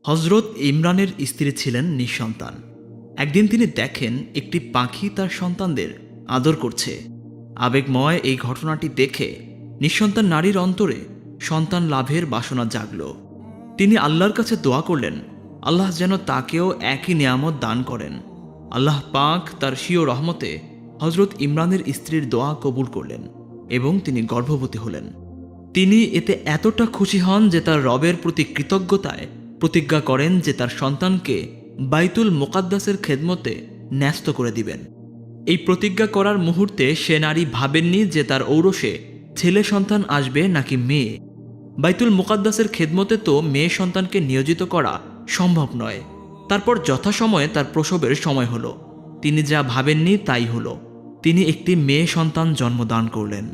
হযরত ইমরানের স্ত্রী ছিলেন নিঃসন্তান। একদিন তিনি দেখেন একটি পাখি তার সন্তানদের আদর করছে। আবেগময় এই ঘটনাটি দেখে নিঃসন্তান নারীর অন্তরে সন্তান লাভের বাসনা জাগল। তিনি আল্লাহর কাছে দোয়া করলেন, আল্লাহ যেন তাকেও একই নিয়ামত দান করেন। আল্লাহ পাক তার স্বীয় রহমতে হযরত ইমরানের স্ত্রীর দোয়া কবুল করলেন এবং তিনি গর্ভবতী হলেন। তিনি এতে এতটা খুশি হন যে তার রবের প্রতি কৃতজ্ঞতায় প্রতিজ্ঞা করেন যে তার সন্তানকে বাইতুল মুকাদ্দাসের খেদমতে ন্যস্ত করে দিবেন। এই প্রতিজ্ঞা করার মুহূর্তে সে নারী ভাবেননি যে তার ঔরসে ছেলে সন্তান আসবে নাকি মেয়ে। বাইতুল মুকাদ্দাসের খেদমতে তো মেয়ে সন্তানকে নিয়োজিত করা সম্ভব নয়। তারপর যথাসময়ে তার প্রসবের সময় হলো। তিনি যা ভাবেননি তাই হলো, তিনি একটি মেয়ে সন্তান জন্মদান করলেন।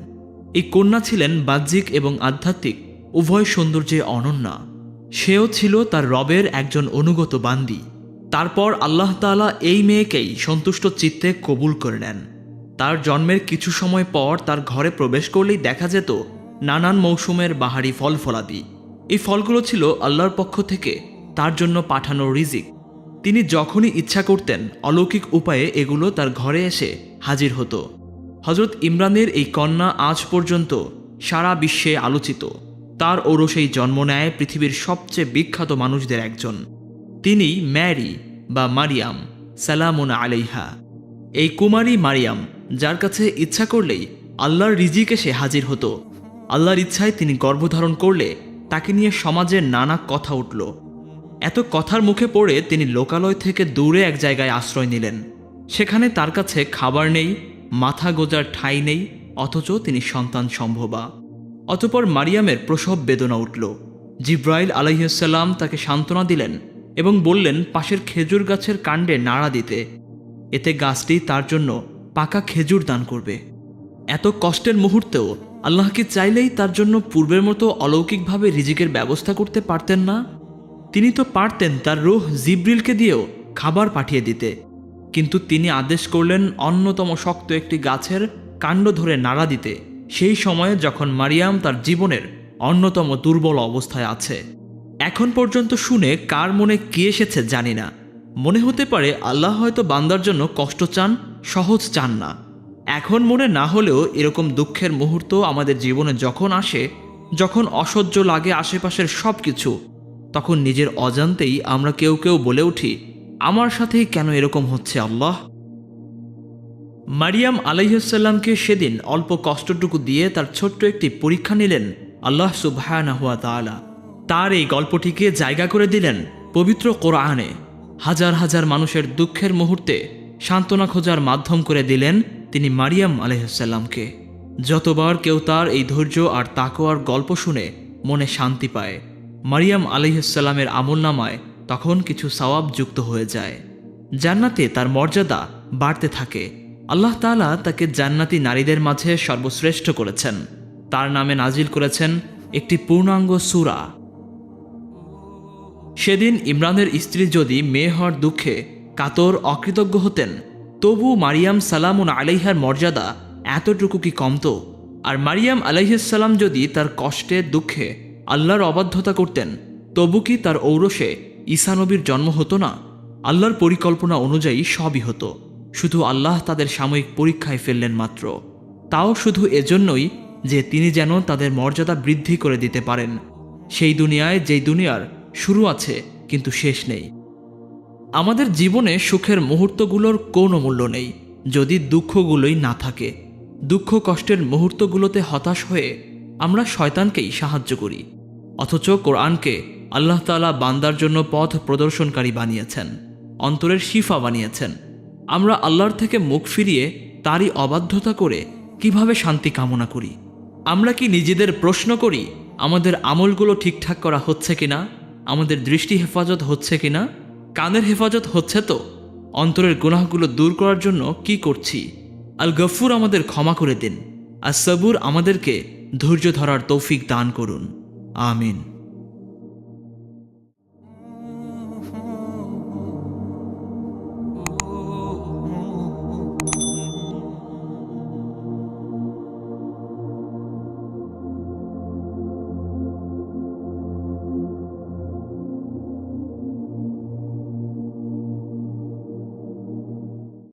এই কন্যা ছিলেন বাহ্যিক এবং আধ্যাত্মিক উভয় সৌন্দর্যে অনন্যা। সেও ছিল তার রবের একজন অনুগত বান্দি। তারপর আল্লাহ তাআলা এই মেয়েকেই সন্তুষ্ট চিত্তে কবুল করে নেন। তার জন্মের কিছু সময় পর তার ঘরে প্রবেশ করলেই দেখা যেত নানান মৌসুমের বাহারি ফল ফলাদি। এই ফলগুলো ছিল আল্লাহর পক্ষ থেকে তার জন্য পাঠানো রিজিক। তিনি যখনই ইচ্ছা করতেন অলৌকিক উপায়ে এগুলো তার ঘরে এসে হাজির হতো। হযরত ইমরানের এই কন্যা আজ পর্যন্ত সারা বিশ্বে আলোচিত। তার ঔরসেই জন্ম নেয় পৃথিবীর সবচেয়ে বিখ্যাত মানুষদের একজন। তিনি ম্যারি বা মারিয়াম সালামুন আলাইহা। এই কুমারী মারিয়াম, যার কাছে ইচ্ছা করলেই আল্লাহর রিজিক এসে হাজির হতো। আল্লাহর ইচ্ছায় তিনি গর্ভধারণ করলে তাকে নিয়ে সমাজের নানা কথা উঠল। এত কথার মুখে পড়ে তিনি লোকালয় থেকে দূরে এক জায়গায় আশ্রয় নিলেন। সেখানে তার কাছে খাবার নেই, মাথা গোজার ঠাঁই নেই, অথচ তিনি সন্তান সম্ভবা। অতঃপর মারিয়ামের প্রসব বেদনা উঠল। জিব্রাইল আলাইহিসসালাম তাকে সান্ত্বনা দিলেন এবং বললেন পাশের খেজুর গাছের কাণ্ডে নাড়া দিতে, এতে গাছটি তার জন্য পাকা খেজুর দান করবে। এত কষ্টের মুহূর্তেও আল্লাহ কি চাইলেই তার জন্য পূর্বের মতো অলৌকিকভাবে রিজিকের ব্যবস্থা করতে পারতেন না? তিনি তো পারতেন তার রূহ জিব্রিলকে দিয়েও খাবার পাঠিয়ে দিতে, কিন্তু তিনি আদেশ করলেন অন্যতম শক্ত একটি গাছের কাণ্ড ধরে নাড়া দিতে, সেই সময়ে যখন মারিয়াম তার জীবনের অন্যতম দুর্বল অবস্থায় আছে। এখন পর্যন্ত শুনে কার মনে কি এসেছে জানি না। মনে হতে পারে আল্লাহ হয়তো বান্দার জন্য কষ্ট চান, সহজ চান না। এখন মনে না হলেও এরকম দুঃখের মুহূর্ত আমাদের জীবনে যখন আসে, যখন অসহ্য লাগে আশেপাশের সব কিছু, তখন নিজের অজান্তেই আমরা কেউ কেউ বলে উঠি, আমার সাথেই কেন এরকম হচ্ছে আল্লাহ। মারিয়াম আলাইহিসসালামকে সেদিন অল্প কষ্টটুকু দিয়ে তার ছোট্ট একটি পরীক্ষা নিলেন আল্লাহ সুবহানাহু ওয়া তাআলা। তার এই গল্পটিকে জায়গা করে দিলেন পবিত্র কোরআনে। হাজার হাজার মানুষের দুঃখের মুহূর্তে সান্ত্বনা খোঁজার মাধ্যম করে দিলেন তিনি মারিয়াম আলাইহিসসালামকে। যতবার কেউ তার এই ধৈর্য আর তাকওয়ার গল্প শুনে মনে শান্তি পায়, মারিয়াম আলাইহিসসালামের আমলনামায় তখন কিছু সওয়াব যুক্ত হয়ে যায়। জান্নাতে তার মর্যাদা বাড়তে থাকে। আল্লাহ তাআলা তাকে জান্নাতি নারীদের মাঝে সর্বশ্রেষ্ঠ করেছেন। তার নামে নাজিল করেছেন একটি পূর্ণাঙ্গ সূরা। সেদিন ইমরানের স্ত্রী যদি মেয়ে হওয়ার দুঃখে কাতর অকৃতজ্ঞ হতেন, তবু মারিয়াম সালামুন আলাইহার মর্যাদা এতটুকু কি কমত? আর মারিয়াম আলাইহিসসালাম যদি তার কষ্টে দুঃখে আল্লাহর অবাধ্যতা করতেন, তবু কি তার ঔরসে ঈসা নবীর জন্ম হতো না? আল্লাহর পরিকল্পনা অনুযায়ী সবই হতো, শুধু আল্লাহ তাদের সাময়িক পরীক্ষায় ফেললেন মাত্র। তাও শুধু এজন্যই যে তিনি যেন তাদের মর্যাদা বৃদ্ধি করে দিতে পারেন, সেই দুনিয়ায় যেই দুনিয়ার শুরু আছে কিন্তু শেষ নেই। আমাদের জীবনে সুখের মুহূর্তগুলোর কোনো মূল্য নেই যদি দুঃখগুলোই না থাকে। দুঃখ কষ্টের মুহূর্তগুলোতে হতাশ হয়ে আমরা শয়তানকেই সাহায্য করি, অথচ কোরআনকে আল্লাহ তাআলা বান্দার জন্য পথ প্রদর্শনকারী বানিয়েছেন, অন্তরের শিফা বানিয়েছেন। আমরা আল্লাহর থেকে মুখ ফিরিয়ে তারই অবাধ্যতা করে কিভাবে শান্তি কামনা করি? আমরা কি নিজেদের প্রশ্ন করি আমাদের আমলগুলো ঠিকঠাক করা হচ্ছে কিনা? আমাদের দৃষ্টি হেফাজত হচ্ছে কিনা? কানের হেফাজত হচ্ছে তো? অন্তরের গুনাহগুলো দূর করার জন্য কি করছি? আল গফুর আমাদের ক্ষমা করে দিন। আর সবুর আমাদেরকে ধৈর্য ধরার তৌফিক দান করুন। আমিন।